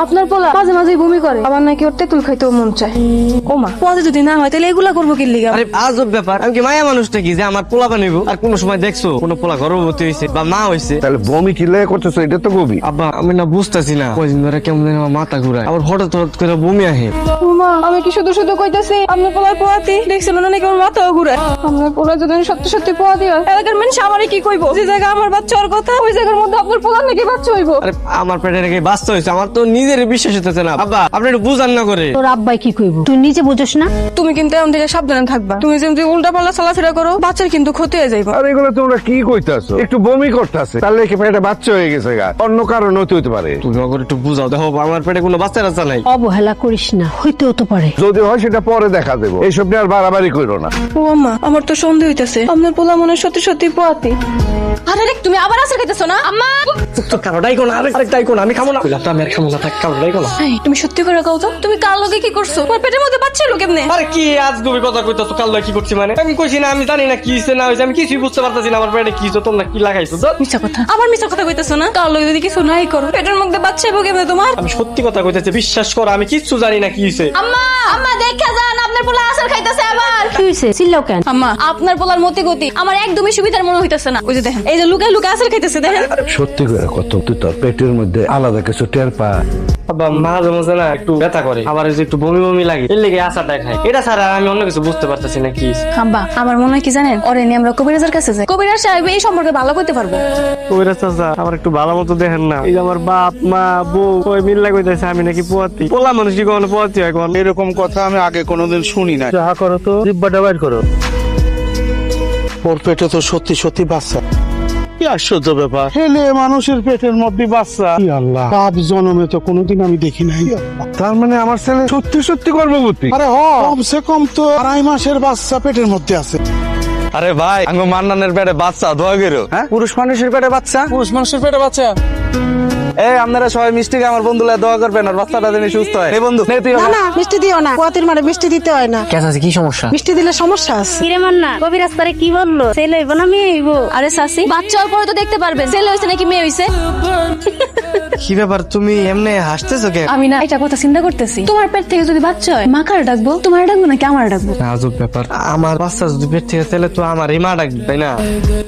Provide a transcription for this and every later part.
আপনার পোলা মাঝে মাঝে বমি করে, আবার নাকি ওর তেঁতুল খাইতেও মন চায়। ও মা, পদে যদি না হয় তাহলে এগুলা করবো কি লিগা? আরে আজব ব্যাপার, আমি কি মায়া মানুষটা কি যে আমার পোলা বানাইবো? আর কোন সময় দেখছো কোন পোলা গর্ভবতী হয়েছে বা মা হয়েছে? তাহলে বমি কি লেগে করতেছো? এটা তো গভীর। আব্বা আমি না বুঝতেছি না, কয়দিন ধরে কেমন যেন আমার মাথা ঘুরায়, আবার হঠাৎ হঠাৎ করে বমি আহে। ও মা, আমি কি শুধু শুধু কইতাছি আপনার পোলার পোয়াতি? দেখছিল না নাকি আমার মাথাও ঘুরায়? আপনার পোলা যদি সত্যি সত্যি পোয়াতি হয়, এলাকার মানুষ আমারে কি কইবো? যে জায়গা আমার বাচ্চা হওয়ার কথা, ওই জায়গার মধ্যে আপনার পোলার নাকি বাচ্চা হইবো? আরে আমার পেটে রেখে বাচ্চা হয়েছে, আমার তো নিজের বিশ্বাস হতেছে না। আব্বা আপনি একটু বুঝান না করে। তোর আব্বাই কি কইব? তুই নিজে বুঝছ না? তুমি কিন্তু এমন থেকে সাবধানে থাকবা। তুমি যেমন উল্টা পাল্টা চলাফেরা করো, বাচ্চার কিন্তু ক্ষতি হয়ে যাইবা। আর এগুলো তোমরা কি কইতাছো? একটু বমি করতেছে, তাহলে কি পেটে বাচ্চা হয়ে গেছে গা? অন্য কারণ হতে পারে। তুমি ওকে একটু বুঝাও, দেখো আমার পেটে কোনো বাচ্চা টাচ্চা নাই। অবহেলা করিস না, হইতেও তো পারে। যদি হয় সেটা পরে দেখা দেবো, এইসব নিয়ে আর বাড়াবাড়ি করো না। ও আম্মা, আমার তো সন্দেহ হইতাছে আপনার পোলা মনে হয় সত্যি সত্যি পোয়াতি। আরে রে, তুমি আবার আসার খাইতেছো না আম্মা? তো কারোটাই কোন আরেকটাই কোন আমি খাবো না, আমি আর খাবো না, থাক কারোটাই কোন। এই, তুমি সত্যি করে কও তো, তুমি কার লগে কি করছো? তোমার পেটের মধ্যে বাচ্চা এলো কেমনে? আরে কি আজ গভী কথা কইতাছো? কাল কি করছি মানে? আমি কইছি না, আমি জানি না কি হইছে না হইছে, আমি কিছুই বুঝতে পারতাছি না আমার পেটে কি হইছে, তোমরা কি লাগাইছো? মিছা কথা, আবার মিছা কথা কইতাছো না? কার লগে যদি কিছু নাই করো, পেটের মধ্যে বাচ্চা এলো কেমনে তোমার? আমি সত্যি কথা কইতেছি, বিশ্বাস করো আমি কিচ্ছু জানি না কি হইছে। আম্মা, আম্মা দেখা যান, আপনার পোলা আসার খাইতেছে আবার। কি হইছে? চিল্লাও কেন? আম্মা, আপনার পোলার মতি গতি আমার একদমই সুবিধার মনে হইতাছে না। ওই যে দেখেন, এই যে লুকায় লুকায় আসার খাইতেছে, দেখেন। সত্যি করে কত তুই তোর পেটের মধ্যে আলাদা কিছু টের পা? আব্বা মাঝে মাঝে না একটু ব্যথা করে, আবার এই যে একটু বমি বমি লাগে, এর লেগে আশাটা খাই। এটা ছাড়া আমি অন্য কিছু বুঝতে পারতেছি না কি হইছে। আব্বা, আমার মনে হয় কি জানেন, ওরে নিয়ে আমরা কবিরাজের কাছে যাই। কবিরাজ সাহেব এই সম্পর্কে ভালো করতে পারবো। কবিরাজ চাচা আমার একটু ভালো মতো দেখেন না, এই যে আমার বাপ মা বউ ওই মিল্লা কইতাছে আমি নাকি পোয়াতি। পোলা মানুষ কি কখনো পোয়াতি হয়? কোন এরকম কথা আমি আগে কোনোদিন শুনি না। যাহা করো তো জিব্বাটা বাইর করো। ওর পেটে তো সত্যি সত্যি বাচ্চা। কি আশ্চর্য ব্যাপার, ছেলে মানুষের পেটের মধ্যে বাচ্চা! কি আল্লাহ, বাপ জন্মে তো কোনোদিন আমি দেখি নাই। তার মানে আমার ছেলে সত্যি সত্যি গর্ভবতী? আরে কমসে কম তো 2.5 মাসের বাচ্চা পেটের মধ্যে আছে। আরে ভাই, আমি মান্নানের পেটে বাচ্চা দোয়া করো। হ্যাঁ, পুরুষ মানুষের পেটে বাচ্চা? পুরুষ মানুষের পেটে বাচ্চা? এই আপনারা সবাই মিষ্টিকে আমার বন্ধুরা দোয়া করবেন, আর বাচ্চাটা যেন সুস্থ হয়। এই বন্ধু নে তুই। না না, মিষ্টি দিও না। পোয়াতির মানে মিষ্টি দিতে হয় না। কেন আছে, কি সমস্যা? মিষ্টি দিলে সমস্যা আছে। কিরে মান্না, কবিরাজ তারে কি বললো? ছেলে হইব না মেয়ে হইব? আরে সাসি, বাচ্চা হওয়ার পরে তো দেখতে পারবেন ছেলে হইছে নাকি মেয়ে হইছে। কি ব্যাপার, তুমি এমনি হাসতেছো কেন? আমি না এটা কথা চিন্তা করতেছি, তোমার পেট থেকে যদি বাচ্চা হয়, মা কার ডাকবো? তোমার ডাকবো নাকি আমার ডাকবো? আজব ব্যাপার, আমার বাচ্চা যদি পেট থেকে তাহলে তো আমার মা ডাকবে, তাই না?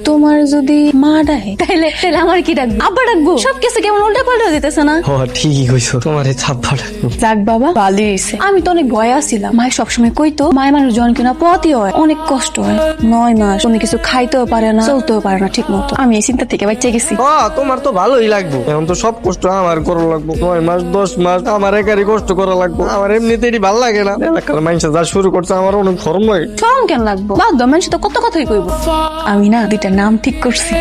তোমার যদি মা ডাকে তাহলে তাহলে আমার কি ডাকবো? আব্বা ডাকবো? সবকিছু কেমন উল্টা পাল্টা দিতেছে না? ও ঠিকই কইছো, তোমার এই ছাপ্পা ডাকবো। যাক বাবা, ভালোই হইছে। আমি তো অনেক ভয় আছিলাম, মায়ের সবসময় কইতো মায়ের মানুষ জন কিনা পথই হয়, অনেক কষ্ট হয়। 9 মাস উনি কিছু খাইতেও পারে না, চলতেও পারে না ঠিক মতো। আমি এই চিন্তা থেকে বাঁচে গেছি। ও তোমার তো ভালোই লাগবে, এখন তো সব কষ্ট আমার করা লাগবো। 9 মাস 10 মাস আমার একারই কষ্ট করা লাগবো, আমার এমনিতেই ভালো লাগে না। এলাকার মানুষ যা শুরু করছে আমার অনেক শরম লাগে। শরম কেন লাগবো? বাদ দাও, মানুষ তো কত কথাই কইবো। আমি না 2টা নাম ঠিক করছি,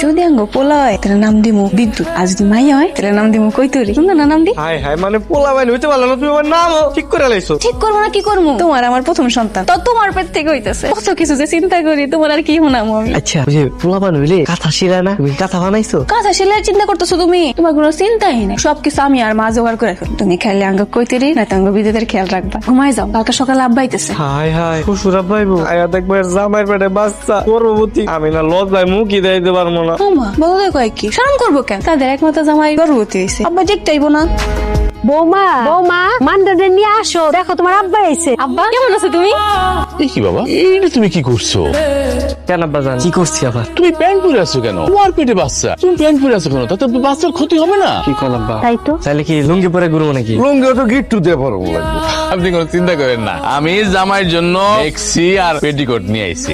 যদি আঙ্গ পোলা হয় তাহলে নাম দিমু বিদ্যুৎ, আর যদি মাইয়া হয় তাহলে নাম দিমু কৈতরি। সুন্দর না নাম দি? হাই হাই, মানে পোলা বাইন হইতে পারলো না, তুমি আমার নামও ঠিক করে লাইছো। ঠিক করবো না কি করবো? তোমার আমার প্রথম সন্তান, তো তোমার পেট থেকে হইতেছে। কত কিছু যে চিন্তা করি, তোমার আর কি শোনাবো আমি। আচ্ছা, ওই যে পোলা বান হইলে কাঁথা শিরা না, তুমি কাঁথা বানাইছো? কাঁচা সেলাই চিন্তা করতেছো তুমি? তোমার কোনো চিন্তাই নেই, সবকিছু আমি আর মা জোগাড় করে ফেল। তুমি খাইলে আঙ্গ কৈতরি না আঙ্গ বিদ্যুতের খেয়াল রাখবা। ঘুমাই যাও, কালকে সকালে আব্বা আইতেছে। হাই হাই, শ্বশুরা পাইবো আয়া দেখবো এর জামাইয়ের পেটে বাচ্চা গর্ভবতী। আমি না লজ্জায় মুখই দিতে পারবো না। ওমা, বলো কয় কি শরম করবো কেন? তাদের একমাত্র জামাই গর্ভবতী হয়েছে, আব্বা দেখতেইবো না? বৌমা, বৌমা, মান্ডারে নিয়ে আসো, দেখো তোমার আব্বা এসে। আব্বা কেমন আছো তুমি? কি বাবা, এইটা তুমি কি করছো? কেন আব্বা জান, কি করছি আবার? তুমি প্যান্ট পরে আছো কেন? তোমার পেটে বাচ্চা, তুমি প্যান্ট পরে আছো কেন? তাতে বাচ্চার ক্ষতি হবে না? কি কোন আব্বা? তাই তো। তাহলে কি লুঙ্গি পরে ঘুরবো নাকি? লুঙ্গিও তো গিট্টু দিয়ে পরব লাগবে। আপনি কোনো চিন্তা করেন না, আমি জামাইয়ের জন্য এক্সি আর পেটিকোট নিয়ে আইছি।